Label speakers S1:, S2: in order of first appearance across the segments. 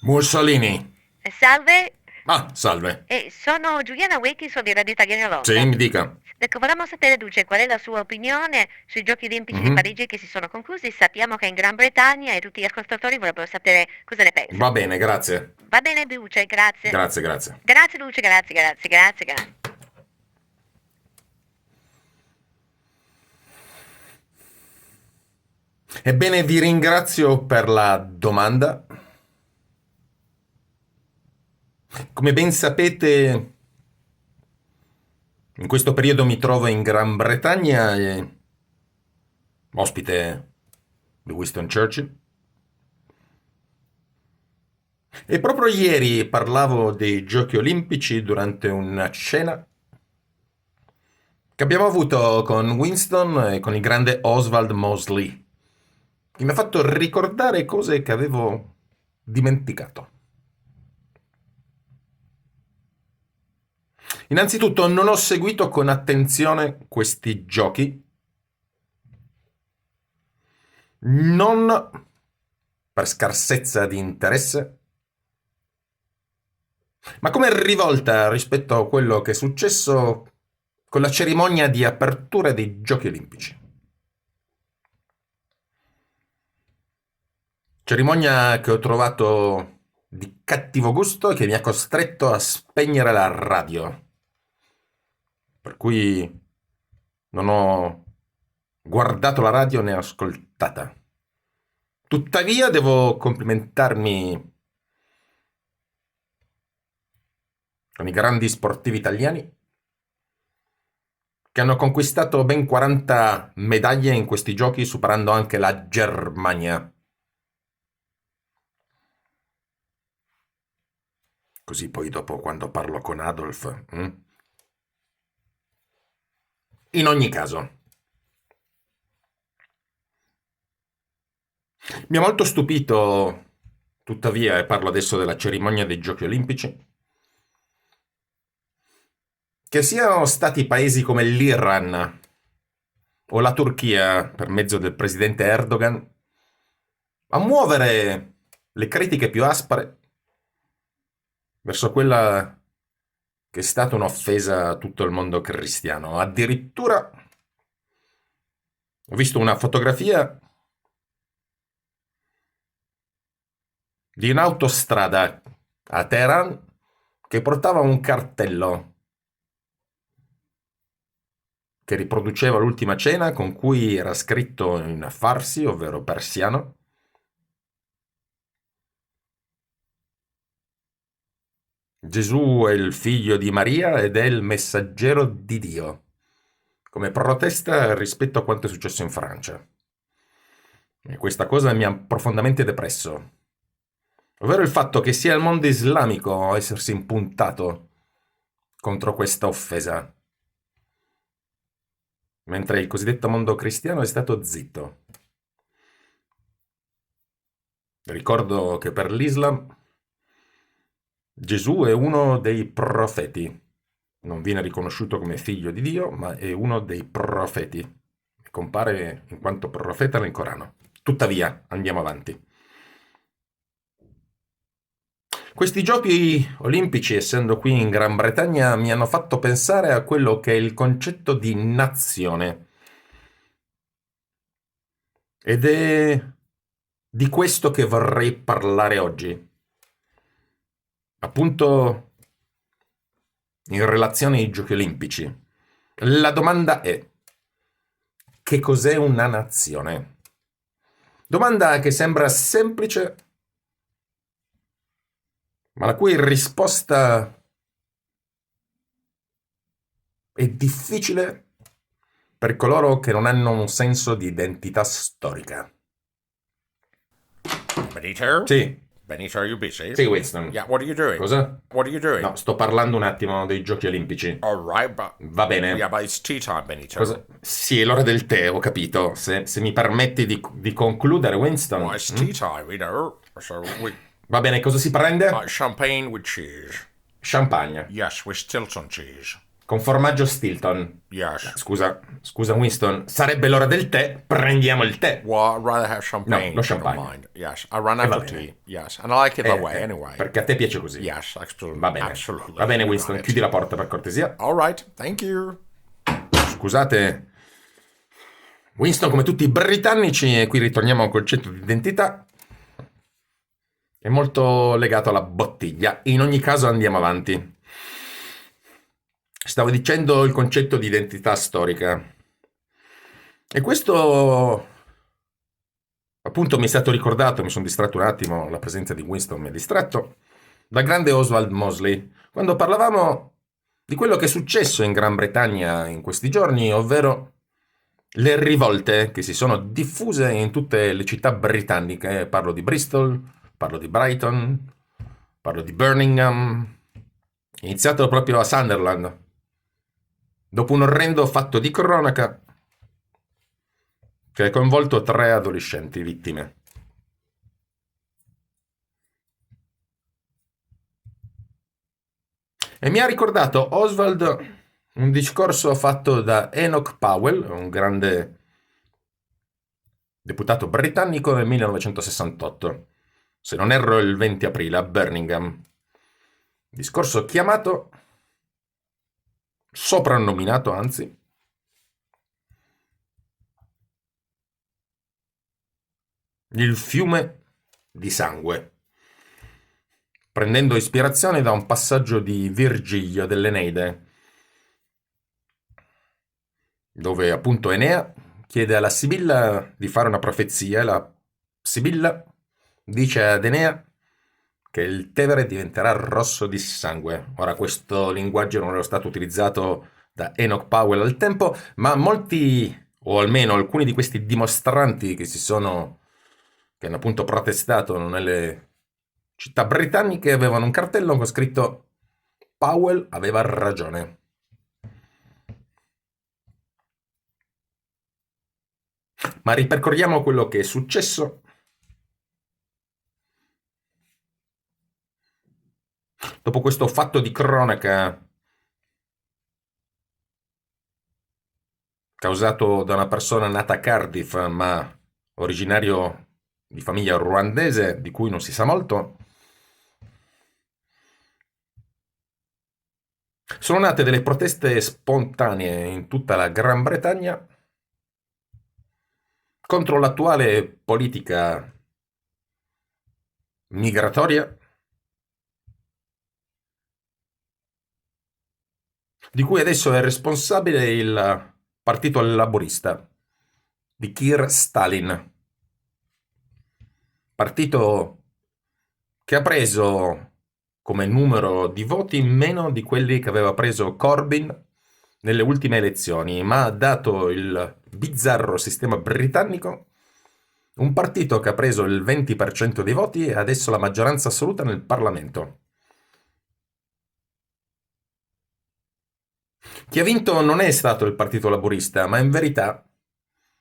S1: Mussolini.
S2: Salve,
S1: Ah, salve.
S2: sono Giuliana Wilkinson di Radio Italiana
S1: Sì,
S2: Londra.
S1: mi dica.
S2: Ecco, volevamo sapere, Duce, qual è la sua opinione sui Giochi Olimpici di
S1: Mhm.
S2: Parigi che si sono conclusi. Sappiamo che è in Gran Bretagna e tutti gli ascoltatori vorrebbero sapere cosa ne pensa.
S1: Va bene, grazie.
S2: Va bene, Duce, grazie.
S1: Grazie, grazie.
S2: Grazie, Duce, grazie, grazie, grazie, grazie.
S1: Ebbene, vi ringrazio per la domanda. Come ben sapete, in questo periodo mi trovo in Gran Bretagna, ospite di Winston Churchill. E proprio ieri parlavo dei Giochi Olimpici durante una cena che abbiamo avuto con Winston e con il grande Oswald Mosley, che mi ha fatto ricordare cose che avevo dimenticato. Innanzitutto non ho seguito con attenzione questi giochi, non per scarsezza di interesse, ma come rivolta rispetto a quello che è successo con la cerimonia di apertura dei Giochi Olimpici. Cerimonia che ho trovato di cattivo gusto e che mi ha costretto a spegnere la radio. Per cui non ho guardato la radio né ascoltata. Tuttavia devo complimentarmi con i grandi sportivi italiani che hanno conquistato ben 40 medaglie in questi giochi, superando anche la Germania. Così poi dopo quando parlo con Adolf. In ogni caso, mi ha molto stupito, tuttavia, e parlo adesso della cerimonia dei Giochi Olimpici, che siano stati paesi come l'Iran o la Turchia, per mezzo del presidente Erdogan, a muovere le critiche più aspre verso quella che è stata un'offesa a tutto il mondo cristiano. Addirittura ho visto una fotografia di un'autostrada a Teheran che portava un cartello che riproduceva l'ultima cena con cui era scritto in farsi, ovvero persiano: Gesù è il figlio di Maria ed è il messaggero di Dio, come protesta rispetto a quanto è successo in Francia. E questa cosa mi ha profondamente depresso, ovvero il fatto che sia il mondo islamico a essersi impuntato contro questa offesa, mentre il cosiddetto mondo cristiano è stato zitto. Ricordo che per l'Islam Gesù è uno dei profeti, non viene riconosciuto come figlio di Dio, ma è uno dei profeti. Compare in quanto profeta nel Corano. Tuttavia, andiamo avanti. Questi giochi olimpici, essendo qui in Gran Bretagna, mi hanno fatto pensare a quello che è il concetto di nazione. Ed è di questo che vorrei parlare oggi. Appunto, in relazione ai Giochi Olimpici. La domanda è: che cos'è una nazione? Domanda che sembra semplice, ma la cui risposta è difficile per coloro che non hanno un senso di identità storica.
S3: Benito?
S1: Sì,
S3: Benito, are you busy?
S1: sì, Winston.
S3: Yeah, what are you doing?
S1: Cosa?
S3: What are you doing?
S1: No, sto parlando un attimo dei Giochi Olimpici.
S3: All right, but...
S1: Va bene.
S3: Yeah, but it's tea time, Benito.
S1: Cosa? Sì, è l'ora del tè, ho capito. Se mi permetti di concludere, Winston.
S3: Well, it's tea time, you know. So we...
S1: Va bene, cosa si prende?
S3: champagne with cheese.
S1: Champagne.
S3: Yes, with Stilton cheese.
S1: con formaggio Stilton.
S3: Yes.
S1: Scusa Winston, sarebbe l'ora del tè, prendiamo il tè.
S3: Well, I'd rather have champagne.
S1: No, lo
S3: if you don't
S1: champagne.
S3: mind. Yes. I run out
S1: va
S3: of
S1: bene.
S3: tea. Yes. And I like it that way anyway.
S1: Perché a te piace così.
S3: Yes, absolutely.
S1: Va bene.
S3: Absolutely.
S1: Va bene
S3: You
S1: Winston,
S3: got it.
S1: chiudi la porta per cortesia.
S3: All right. Thank you.
S1: Scusate. Winston, come tutti i britannici, e qui ritorniamo al concetto di identità, è molto legato alla bottiglia. In ogni caso andiamo avanti. Stavo dicendo il concetto di identità storica. E questo appunto mi è stato ricordato, mi sono distratto un attimo, la presenza di Winston mi ha distratto, dal grande Oswald Mosley, quando parlavamo di quello che è successo in Gran Bretagna in questi giorni, ovvero le rivolte che si sono diffuse in tutte le città britanniche. Parlo di Bristol, parlo di Brighton, parlo di Birmingham. È iniziato proprio a Sunderland, dopo un orrendo fatto di cronaca che ha coinvolto 3 adolescenti vittime. E mi ha ricordato Oswald un discorso fatto da Enoch Powell, un grande deputato britannico nel 1968, se non erro il 20 aprile a Birmingham. Discorso chiamato, soprannominato anzi, il fiume di sangue, prendendo ispirazione da un passaggio di Virgilio dell'Eneide, dove appunto Enea chiede alla Sibilla di fare una profezia e la Sibilla dice ad Enea che il Tevere diventerà rosso di sangue. Ora, questo linguaggio non era stato utilizzato da Enoch Powell al tempo, ma molti, o almeno alcuni di questi dimostranti che hanno appunto protestato nelle città britanniche avevano un cartello con scritto Powell aveva ragione. Ma ripercorriamo quello che è successo. Dopo questo fatto di cronaca causato da una persona nata a Cardiff, ma originario di famiglia ruandese, di cui non si sa molto, sono nate delle proteste spontanee in tutta la Gran Bretagna contro l'attuale politica migratoria di cui adesso è responsabile il Partito Laburista di Keir Stalin, partito che ha preso come numero di voti meno di quelli che aveva preso Corbyn nelle ultime elezioni, ma dato il bizzarro sistema britannico, un partito che ha preso il 20% dei voti e adesso la maggioranza assoluta nel Parlamento. Chi ha vinto non è stato il Partito Laburista, ma in verità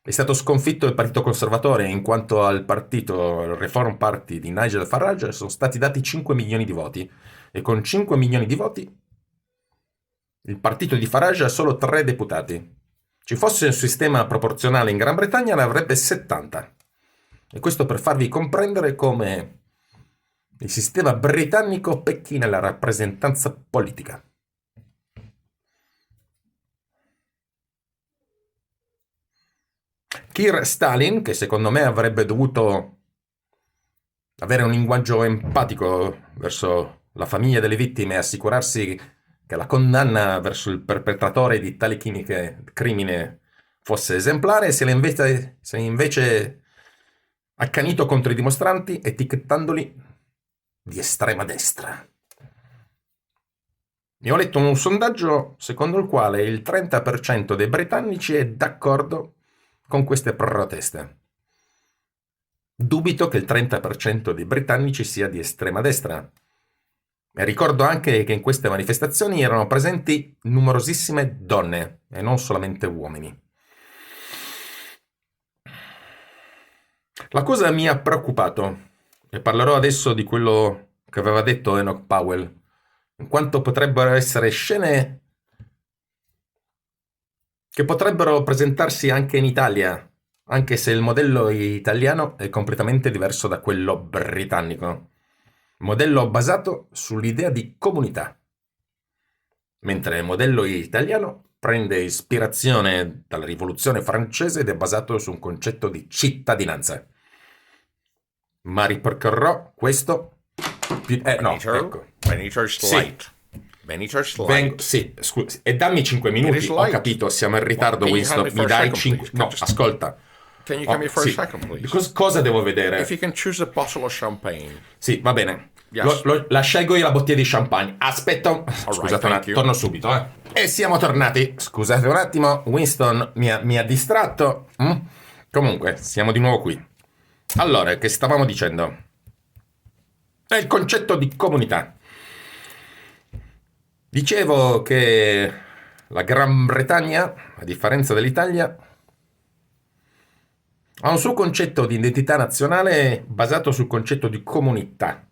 S1: è stato sconfitto il Partito Conservatore, in quanto al partito il Reform Party di Nigel Farage sono stati dati 5 milioni di voti, e con 5 milioni di voti il partito di Farage ha solo 3 deputati. Ci fosse un sistema proporzionale in Gran Bretagna ne avrebbe 70. E questo per farvi comprendere come il sistema britannico pecchi nella rappresentanza politica. Keir Stalin, che secondo me avrebbe dovuto avere un linguaggio empatico verso la famiglia delle vittime e assicurarsi che la condanna verso il perpetratore di tale crimine fosse esemplare, si è invece accanito contro i dimostranti etichettandoli di estrema destra. E ho letto un sondaggio secondo il quale il 30% dei britannici è d'accordo con queste proteste. Dubito che il 30% dei britannici sia di estrema destra. E ricordo anche che in queste manifestazioni erano presenti numerosissime donne e non solamente uomini. La cosa mi ha preoccupato, e parlerò adesso di quello che aveva detto Enoch Powell, in quanto potrebbero essere scene che potrebbero presentarsi anche in Italia, anche se il modello italiano è completamente diverso da quello britannico. Modello basato sull'idea di comunità, mentre il modello italiano prende ispirazione dalla rivoluzione francese ed è basato su un concetto di cittadinanza. Ma ripercorrerò questo ecco.
S3: Benito Slate. Benito Slate.
S1: Sì, scusi, e dammi 5
S3: It
S1: minuti,
S3: is
S1: ho
S3: late.
S1: capito, siamo in ritardo,
S3: Can you
S1: Winston,
S3: hand me
S1: mi
S3: for a
S1: dai
S3: second,
S1: 5...
S3: please?
S1: No, ascolta.
S3: Can you come here for
S1: sì.
S3: a second, please?
S1: Cosa devo vedere?
S3: If you can choose a bottle of champagne.
S1: Sì, va bene.
S3: Yes.
S1: La scelgo io la bottiglia di champagne. Aspetta, scusate un
S3: thank
S1: attimo,
S3: you.
S1: torno subito. E siamo tornati. Scusate un attimo, Winston mi ha distratto. Comunque, siamo di nuovo qui. Allora, che stavamo dicendo? È il concetto di comunità. Dicevo che la Gran Bretagna, a differenza dell'Italia, ha un suo concetto di identità nazionale basato sul concetto di comunità,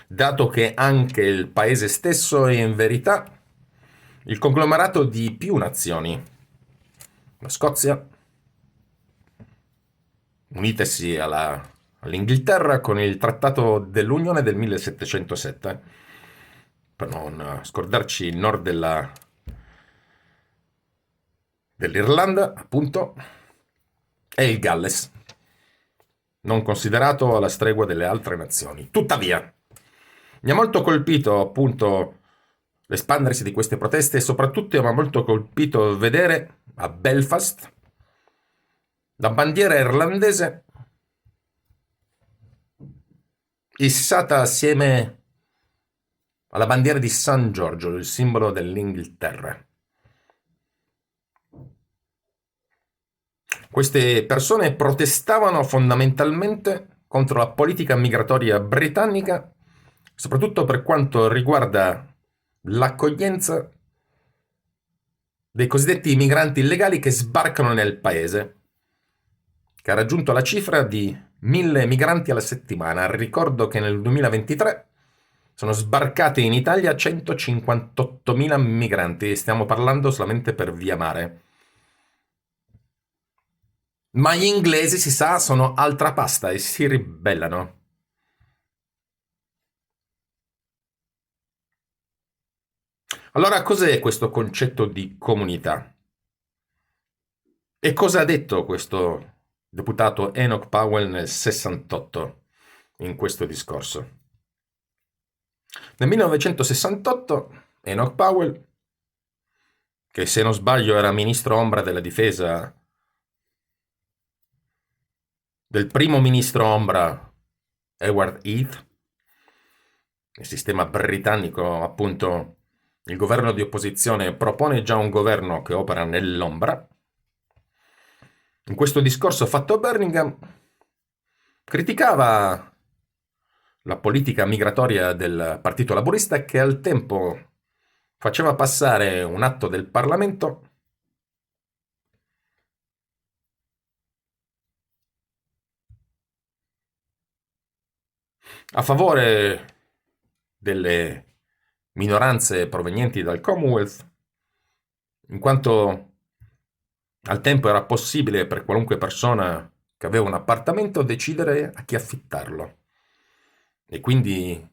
S1: dato che anche il paese stesso è in verità il conglomerato di più nazioni. La Scozia, unitesi all'Inghilterra con il Trattato dell'Unione del 1707, per non scordarci il nord dell'Irlanda, appunto, e il Galles, non considerato alla stregua delle altre nazioni. Tuttavia, mi ha molto colpito appunto l'espandersi di queste proteste e soprattutto mi ha molto colpito vedere a Belfast la bandiera irlandese issata assieme alla bandiera di San Giorgio, il simbolo dell'Inghilterra. Queste persone protestavano fondamentalmente contro la politica migratoria britannica, soprattutto per quanto riguarda l'accoglienza dei cosiddetti migranti illegali che sbarcano nel paese, che ha raggiunto la cifra di 1.000 migranti alla settimana. Ricordo che nel 2023 sono sbarcati in Italia 158.000 migranti, stiamo parlando solamente per via mare. Ma gli inglesi, si sa, sono altra pasta e si ribellano. Allora, cos'è questo concetto di comunità? E cosa ha detto questo deputato Enoch Powell nel 68 in questo discorso? Nel 1968 Enoch Powell, che se non sbaglio era ministro ombra della difesa del primo ministro ombra Edward Heath, nel sistema britannico appunto il governo di opposizione propone già un governo che opera nell'ombra. In questo discorso fatto a Birmingham criticava la politica migratoria del Partito Laburista, che al tempo faceva passare un atto del Parlamento a favore delle minoranze provenienti dal Commonwealth, in quanto al tempo era possibile per qualunque persona che aveva un appartamento decidere a chi affittarlo. E quindi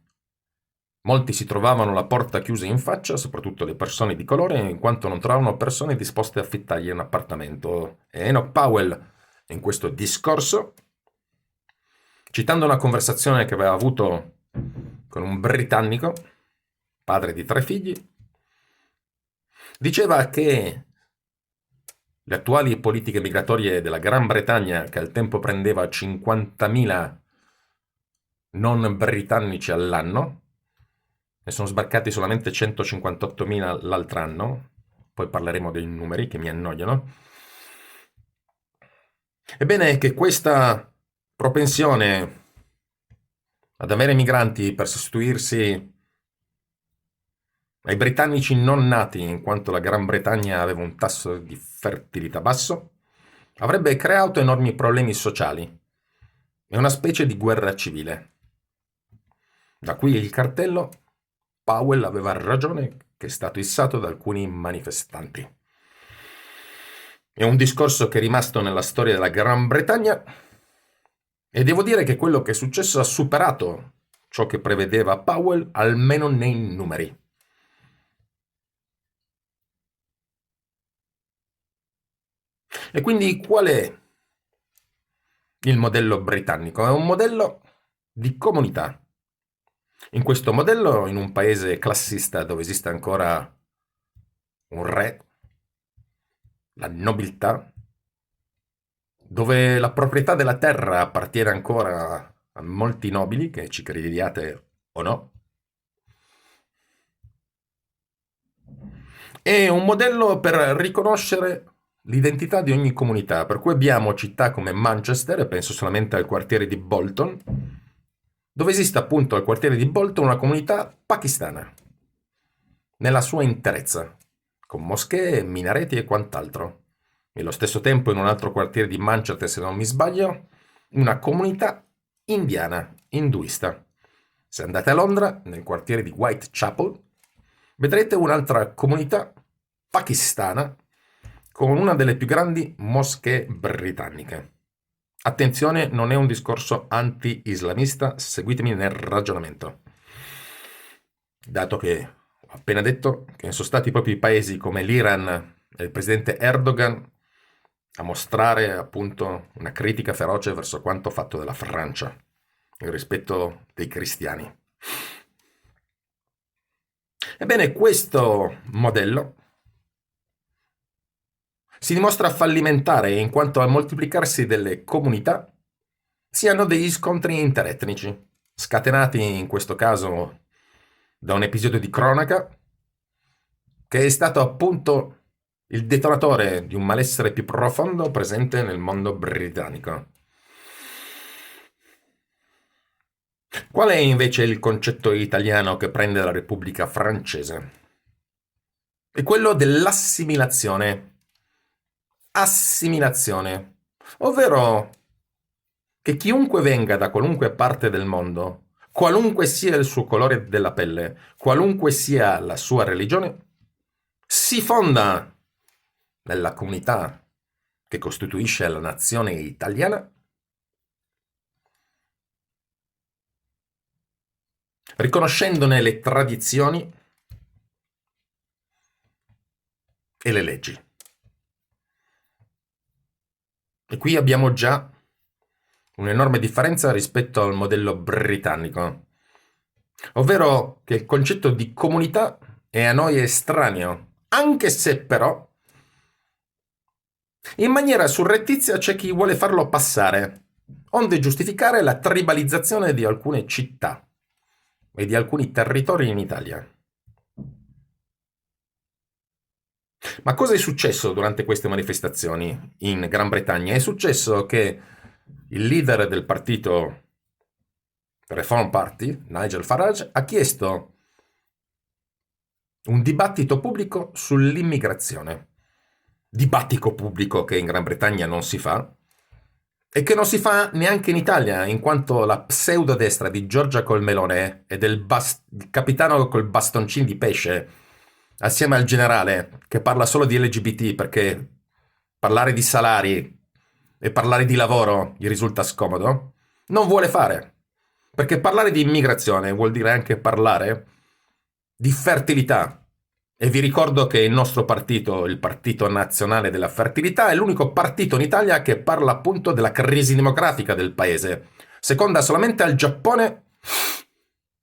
S1: molti si trovavano la porta chiusa in faccia, soprattutto le persone di colore, in quanto non trovavano persone disposte a affittargli un appartamento. E Enoch Powell, in questo discorso, citando una conversazione che aveva avuto con un britannico, padre di 3 figli, diceva che le attuali politiche migratorie della Gran Bretagna, che al tempo prendeva 50.000 non britannici all'anno, ne sono sbarcati solamente 158.000 l'altro anno, poi parleremo dei numeri che mi annoiano. Ebbene, che questa propensione ad avere migranti per sostituirsi ai britannici non nati, in quanto la Gran Bretagna aveva un tasso di fertilità basso, avrebbe creato enormi problemi sociali e una specie di guerra civile. Da qui il cartello Powell aveva ragione, che è stato issato da alcuni manifestanti. È un discorso che è rimasto nella storia della Gran Bretagna e devo dire che quello che è successo ha superato ciò che prevedeva Powell, almeno nei numeri. E quindi qual è il modello britannico? È un modello di comunità. In questo modello, in un paese classista dove esiste ancora un re, la nobiltà, dove la proprietà della terra appartiene ancora a molti nobili, che ci crediate o no, è un modello per riconoscere l'identità di ogni comunità, per cui abbiamo città come Manchester, e penso solamente al quartiere di Bolton, dove esiste appunto al quartiere di Bolton una comunità pakistana, nella sua interezza, con moschee, minareti e quant'altro. E allo stesso tempo in un altro quartiere di Manchester, se non mi sbaglio, una comunità indiana, induista. Se andate a Londra, nel quartiere di Whitechapel, vedrete un'altra comunità pakistana con una delle più grandi moschee britanniche. Attenzione, non è un discorso anti-islamista, seguitemi nel ragionamento. Dato che ho appena detto che sono stati proprio i paesi come l'Iran e il presidente Erdogan a mostrare appunto una critica feroce verso quanto fatto dalla Francia nel rispetto dei cristiani. Ebbene, questo modello si dimostra fallimentare in quanto al moltiplicarsi delle comunità si hanno degli scontri interetnici, scatenati in questo caso da un episodio di cronaca che è stato appunto il detonatore di un malessere più profondo presente nel mondo britannico. Qual è invece il concetto italiano che prende la Repubblica francese? È quello dell'assimilazione. Assimilazione, ovvero che chiunque venga da qualunque parte del mondo, qualunque sia il suo colore della pelle, qualunque sia la sua religione, si fonda nella comunità che costituisce la nazione italiana, riconoscendone le tradizioni e le leggi. E qui abbiamo già un'enorme differenza rispetto al modello britannico, ovvero che il concetto di comunità è a noi estraneo, anche se però in maniera surrettizia c'è chi vuole farlo passare, onde giustificare la tribalizzazione di alcune città e di alcuni territori in Italia. Ma cosa è successo durante queste manifestazioni in Gran Bretagna? È successo che il leader del partito Reform Party, Nigel Farage, ha chiesto un dibattito pubblico sull'immigrazione. Dibattito pubblico che in Gran Bretagna non si fa e che non si fa neanche in Italia, in quanto la pseudodestra di Giorgia Colmelone e del capitano col bastoncino di pesce, assieme al generale che parla solo di LGBT perché parlare di salari e parlare di lavoro gli risulta scomodo, non vuole fare. Perché parlare di immigrazione vuol dire anche parlare di fertilità. E vi ricordo che il nostro partito, il Partito Nazionale della Fertilità, è l'unico partito in Italia che parla appunto della crisi demografica del paese, seconda solamente al Giappone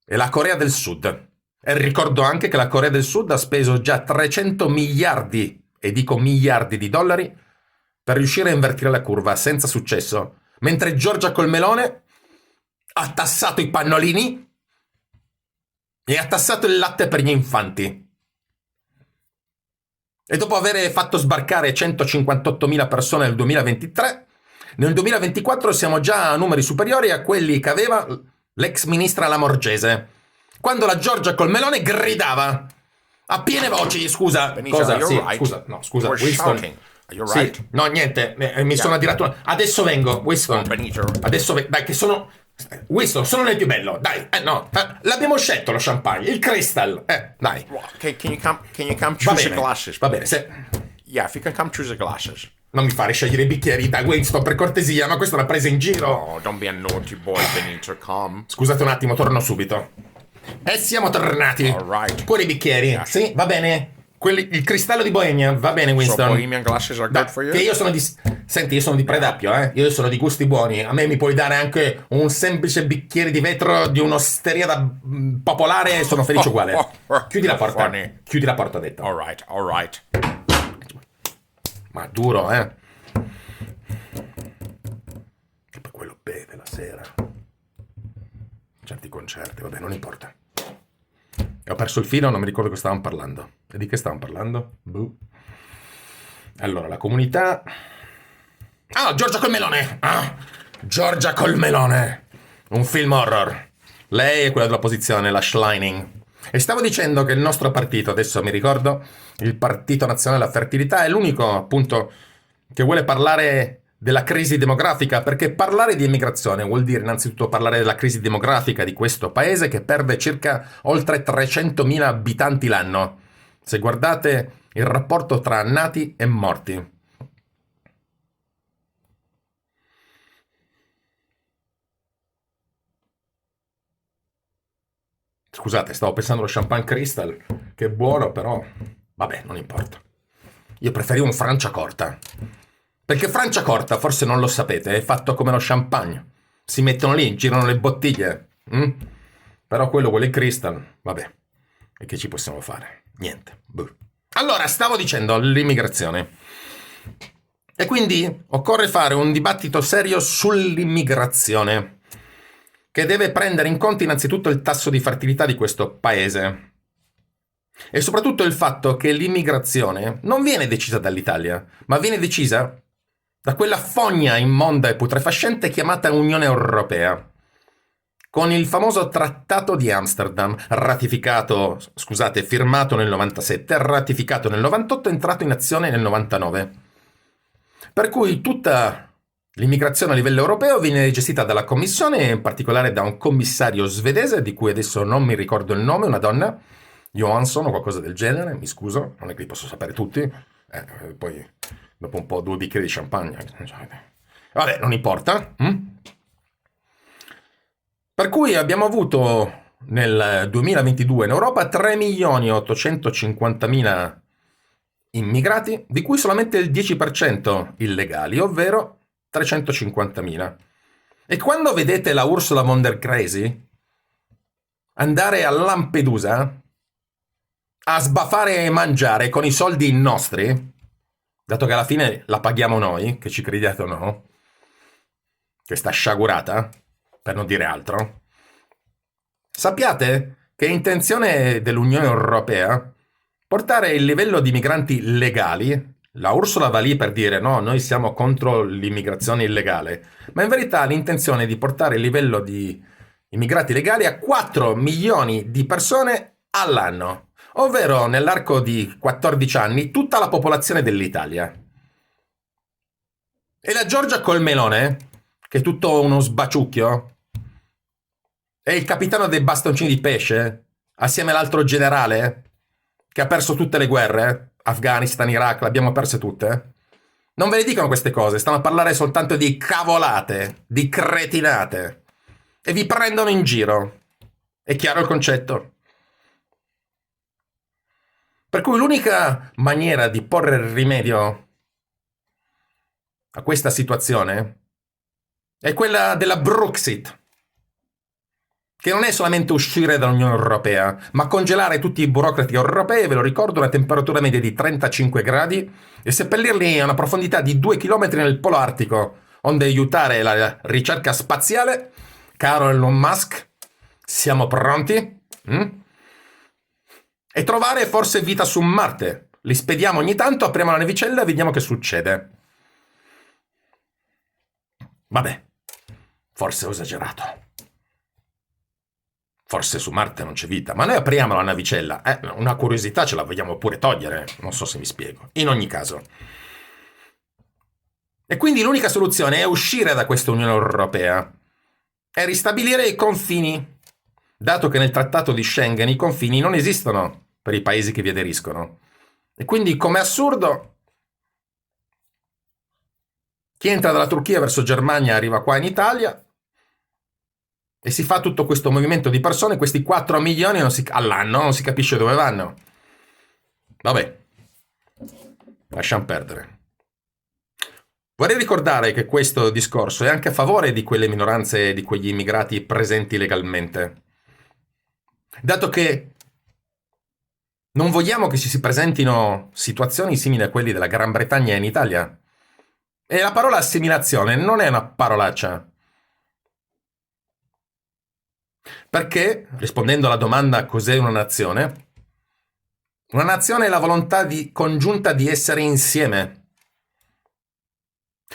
S1: e la Corea del Sud. E ricordo anche che la Corea del Sud ha speso già 300 miliardi, e dico miliardi di dollari, per riuscire a invertire la curva, senza successo. Mentre Giorgia Colmelone ha tassato i pannolini e ha tassato il latte per gli infanti. E dopo aver fatto sbarcare 158.000 persone nel 2023, nel 2024 siamo già a numeri superiori a quelli che aveva l'ex ministra Lamorgese, quando la Giorgia Colmelone gridava a piene voci, scusa,
S3: Benito,
S1: cosa? Sì,
S3: right.
S1: scusa, no, scusa,
S3: We're
S1: Winston.
S3: shouting. Are you right?
S1: Sì, no, niente, mi sono addirittura... Adesso vengo, Winston.
S3: Benito.
S1: Adesso dai, che sono... Winston, sono nel più bello, dai, no, l'abbiamo scelto lo champagne, il Crystal, dai.
S3: Okay, can you come
S1: Va
S3: choose
S1: bene,
S3: the glasses?
S1: va bene, se...
S3: Yeah, if you can come choose the glasses.
S1: Non mi fare scegliere i bicchieri da Winston, per cortesia, ma questa è una presa in giro.
S3: Oh, don't be a naughty boy, Benito. Come.
S1: Scusate un attimo, torno subito. E siamo tornati.
S3: All right.
S1: Pure i bicchieri.
S3: Yeah.
S1: Sì, va bene. Il cristallo di Bohemia, va bene,
S3: So
S1: Winston.
S3: Bohemian glasses are good for you?
S1: Che io sono di... Senti, io sono di Predappio, Io sono di gusti buoni. A me mi puoi dare anche un semplice bicchiere di vetro di un'osteria popolare e sono felice uguale. Chiudi la porta.
S3: Funny.
S1: Chiudi la porta, ho detto.
S3: All right.
S1: Ma duro, Che poi quello beve la sera. Certi concerti, vabbè, non importa. Ho perso il filo, non mi ricordo che stavamo parlando. E di che stavamo parlando? Allora, la comunità... Giorgia col melone! Giorgia col melone! Un film horror. Lei è quella dell'opposizione, la Schleining. E stavo dicendo che il nostro partito, adesso mi ricordo, il Partito Nazionale della Fertilità, è l'unico, appunto, che vuole parlare della crisi demografica, perché parlare di immigrazione vuol dire innanzitutto parlare della crisi demografica di questo paese che perde circa oltre 300.000 abitanti l'anno. Se guardate il rapporto tra nati e morti. Scusate, stavo pensando allo champagne Crystal, che è buono, però vabbè, non importa. Io preferivo un Franciacorta. Perché Franciacorta, forse non lo sapete, è fatto come lo champagne. Si mettono lì, girano le bottiglie. Però quello è Crystal, vabbè. E che ci possiamo fare? Niente. Allora, stavo dicendo l'immigrazione. E quindi occorre fare un dibattito serio sull'immigrazione, che deve prendere in conto innanzitutto il tasso di fertilità di questo paese. E soprattutto il fatto che l'immigrazione non viene decisa dall'Italia, ma viene decisa da quella fogna immonda e putrefascente chiamata Unione Europea, con il famoso Trattato di Amsterdam, firmato nel 97, ratificato nel 98 e entrato in azione nel 99. Per cui tutta l'immigrazione a livello europeo viene gestita dalla Commissione, e in particolare da un commissario svedese, di cui adesso non mi ricordo il nome, una donna, Johansson o qualcosa del genere, mi scuso, non è che li posso sapere tutti, poi dopo un po' 2 bicchieri di champagne. Vabbè, non importa. Per cui abbiamo avuto nel 2022 in Europa 3.850.000 immigrati, di cui solamente il 10% illegali, ovvero 350.000. E quando vedete la Ursula von der Crazy andare a Lampedusa a sbafare e mangiare con i soldi nostri, dato che alla fine la paghiamo noi, che ci crediate o no, questa sciagurata, per non dire altro, sappiate che è intenzione dell'Unione Europea portare il livello di migranti legali. La Ursula va lì per dire no, noi siamo contro l'immigrazione illegale, ma in verità l'intenzione è di portare il livello di immigrati legali a 4 milioni di persone all'anno, ovvero nell'arco di 14 anni tutta la popolazione dell'Italia. E la Giorgia col melone, che è tutto uno sbaciucchio, è il capitano dei bastoncini di pesce, assieme all'altro generale che ha perso tutte le guerre, Afghanistan, Iraq, le abbiamo perse tutte. Non ve le dicono queste cose, stanno a parlare soltanto di cavolate, di cretinate, e vi prendono in giro. È chiaro il concetto? Per cui l'unica maniera di porre rimedio a questa situazione è quella della Brexit, che non è solamente uscire dall'Unione Europea, ma congelare tutti i burocrati europei, ve lo ricordo, una temperatura media di 35 gradi, e seppellirli a una profondità di 2 km nel polo artico, onde aiutare la ricerca spaziale. Caro Elon Musk, siamo pronti? E trovare forse vita su Marte. Li spediamo ogni tanto, apriamo la navicella e vediamo che succede. Vabbè, forse ho esagerato. Forse su Marte non c'è vita, ma noi apriamo la navicella. Una curiosità ce la vogliamo pure togliere, non so se mi spiego. In ogni caso. E quindi l'unica soluzione è uscire da questa Unione Europea e ristabilire i confini, dato che nel Trattato di Schengen i confini non esistono per i paesi che vi aderiscono. E quindi, come assurdo, Chi entra dalla Turchia verso Germania arriva qua in Italia e si fa tutto questo movimento di persone, questi 4 milioni all'anno, non si capisce dove vanno. Vabbè, lasciamo perdere. Vorrei ricordare che questo discorso è anche a favore di quelle minoranze, di quegli immigrati presenti legalmente. Dato che non vogliamo che ci si presentino situazioni simili a quelle della Gran Bretagna in Italia. E la parola assimilazione non è una parolaccia. Perché, rispondendo alla domanda cos'è una nazione è la volontà congiunta di essere insieme.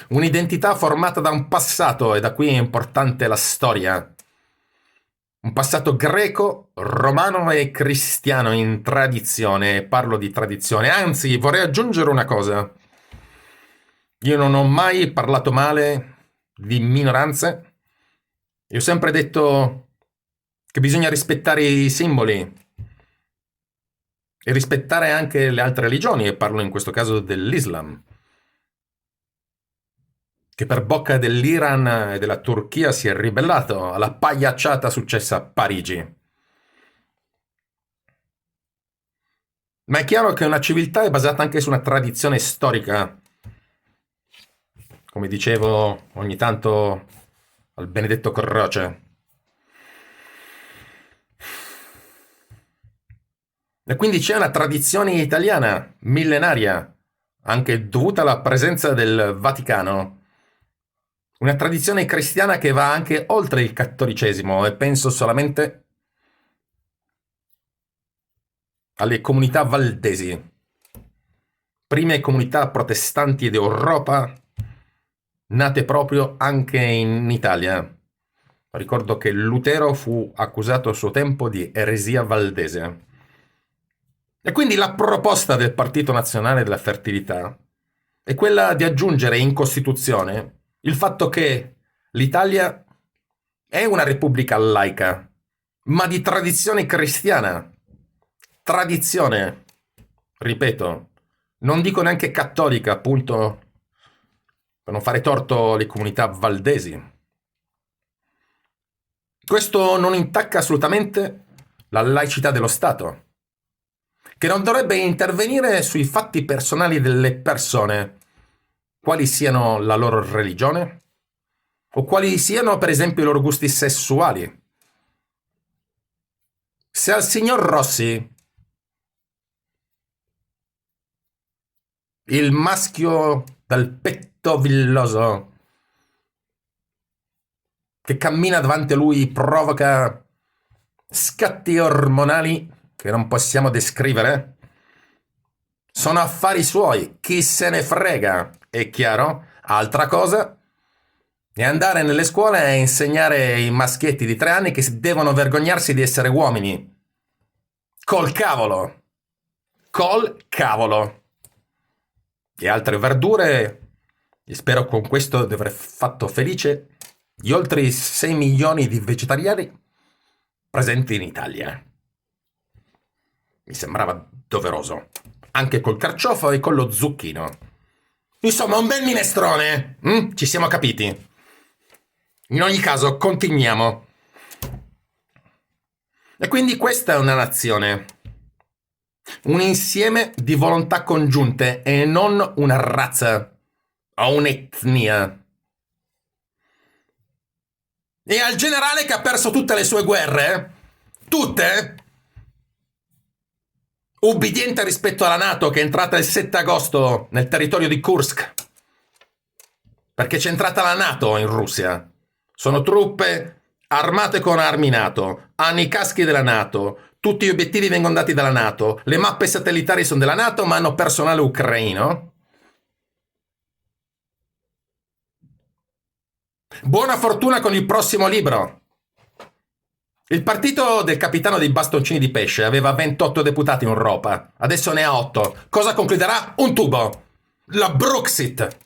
S1: Un'identità formata da un passato, e da qui è importante la storia. Un passato greco, romano e cristiano in tradizione. Parlo di tradizione. Anzi, vorrei aggiungere una cosa. Io non ho mai parlato male di minoranze. Io ho sempre detto che bisogna rispettare i simboli e rispettare anche le altre religioni, e parlo in questo caso dell'Islam, che per bocca dell'Iran e della Turchia si è ribellato alla pagliacciata successa a Parigi. Ma è chiaro che una civiltà è basata anche su una tradizione storica. Come dicevo ogni tanto al benedetto Croce. E quindi c'è una tradizione italiana, millenaria, anche dovuta alla presenza del Vaticano. Una tradizione cristiana che va anche oltre il cattolicesimo, e penso solamente alle comunità valdesi, prime comunità protestanti d'Europa, nate proprio anche in Italia. Ricordo che Lutero fu accusato a suo tempo di eresia valdese. E quindi la proposta del Partito Nazionale della Fertilità è quella di aggiungere in Costituzione il fatto che l'Italia è una repubblica laica, ma di tradizione cristiana. Tradizione, ripeto, non dico neanche cattolica, appunto, per non fare torto alle comunità valdesi. Questo non intacca assolutamente la laicità dello Stato, che non dovrebbe intervenire sui fatti personali delle persone, quali siano la loro religione o quali siano per esempio i loro gusti sessuali. Se al signor Rossi il maschio dal petto villoso che cammina davanti a lui provoca scatti ormonali che non possiamo descrivere, sono affari suoi, chi se ne frega, è chiaro? Altra cosa è andare nelle scuole e insegnare ai maschietti di 3 anni che devono vergognarsi di essere uomini. Col cavolo! Col cavolo! E altre verdure, e spero con questo di aver fatto felice gli oltre 6 milioni di vegetariani presenti in Italia. Mi sembrava doveroso, anche col carciofo e con lo zucchino. Insomma, un bel minestrone, ci siamo capiti. In ogni caso, continuiamo. E quindi questa è una nazione, un insieme di volontà congiunte e non una razza o un'etnia. E al generale che ha perso tutte le sue guerre, tutte, ubbidiente rispetto alla NATO che è entrata il 7 agosto nel territorio di Kursk, perché c'è entrata la NATO in Russia. Sono truppe armate con armi NATO, hanno i caschi della NATO, tutti gli obiettivi vengono dati dalla NATO, le mappe satellitari sono della NATO ma hanno personale ucraino. Buona fortuna con il prossimo libro. Il partito del capitano dei bastoncini di pesce aveva 28 deputati in Europa, adesso ne ha 8. Cosa concluderà? Un tubo. La Brexit.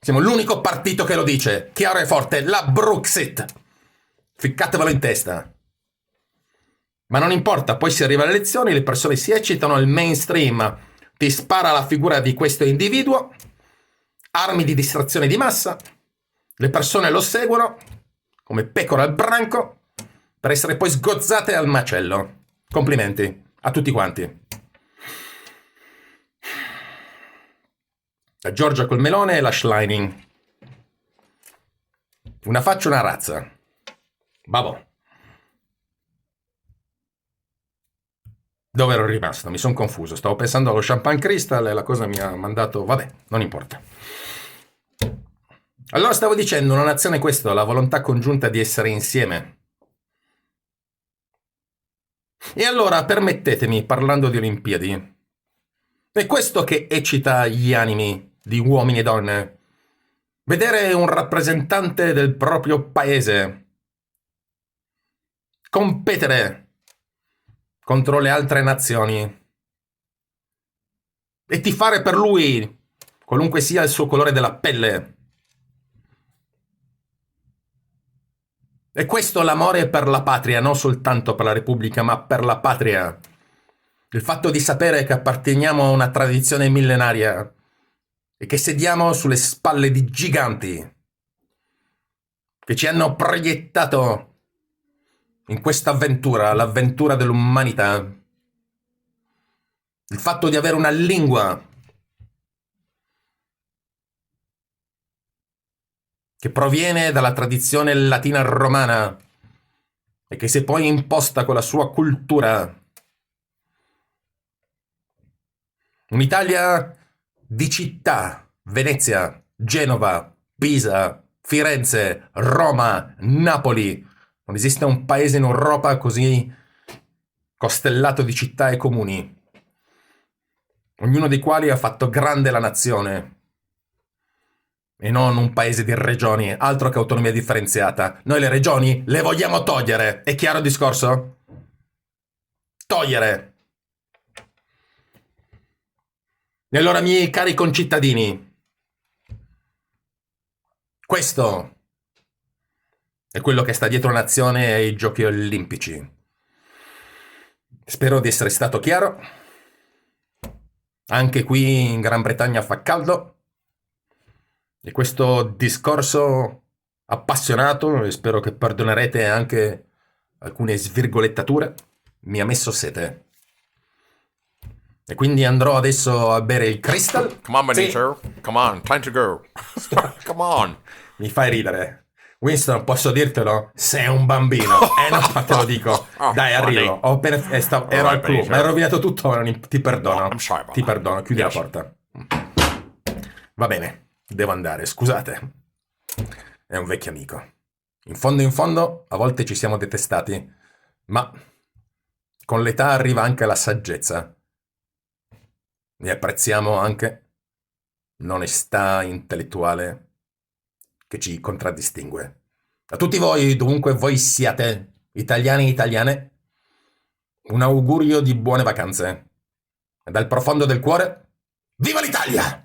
S1: Siamo l'unico partito che lo dice, chiaro e forte, la Brexit. Ficcatevelo in testa. Ma non importa, poi si arriva alle elezioni, le persone si eccitano, il mainstream ti spara la figura di questo individuo armi di distrazione di massa, le persone lo seguono come pecore al branco per essere poi sgozzate al macello. Complimenti a tutti quanti. La Giorgia col melone e la Schleining. Una faccia, una razza. Babò. Dove ero rimasto? Mi sono confuso. Stavo pensando allo Champagne Crystal e la cosa mi ha mandato... Vabbè, non importa. Allora stavo dicendo, una nazione è questo, la volontà congiunta di essere insieme. E allora permettetemi, parlando di Olimpiadi, è questo che eccita gli animi di uomini e donne. Vedere un rappresentante del proprio paese competere contro le altre nazioni e tifare per lui, qualunque sia il suo colore della pelle. E questo l'amore per la patria, non soltanto per la Repubblica, ma per la patria. Il fatto di sapere che apparteniamo a una tradizione millenaria e che sediamo sulle spalle di giganti che ci hanno proiettato in questa avventura, l'avventura dell'umanità. Il fatto di avere una lingua che proviene dalla tradizione latina romana e che si è poi imposta con la sua cultura. Un'Italia di città, Venezia, Genova, Pisa, Firenze, Roma, Napoli. Non esiste un paese in Europa così costellato di città e comuni, ognuno dei quali ha fatto grande la nazione. E non un paese di regioni, altro che autonomia differenziata. Noi le regioni le vogliamo togliere. È chiaro il discorso? Togliere. E allora, miei cari concittadini, questo è quello che sta dietro la nazione e ai giochi olimpici. Spero di essere stato chiaro. Anche qui in Gran Bretagna fa caldo. E questo discorso appassionato, e spero che perdonerete anche alcune svirgolettature, mi ha messo sete. E quindi andrò adesso a bere il Crystal.
S3: Come on, Benito. Sì. Come on, time to go. Come on.
S1: Mi fai ridere. Winston, posso dirtelo? Sei un bambino. No, te lo dico. Dai, arrivo. Ho appena ero al club, ma hai rovinato tutto. Ti perdono.
S3: No,
S1: ti perdono. Chiudi la porta. Va bene. Devo andare, scusate. È un vecchio amico. In fondo, a volte ci siamo detestati, ma con l'età arriva anche la saggezza. E apprezziamo anche l'onestà intellettuale che ci contraddistingue. A tutti voi, dovunque voi siate, italiani e italiane, un augurio di buone vacanze. E dal profondo del cuore, viva l'Italia!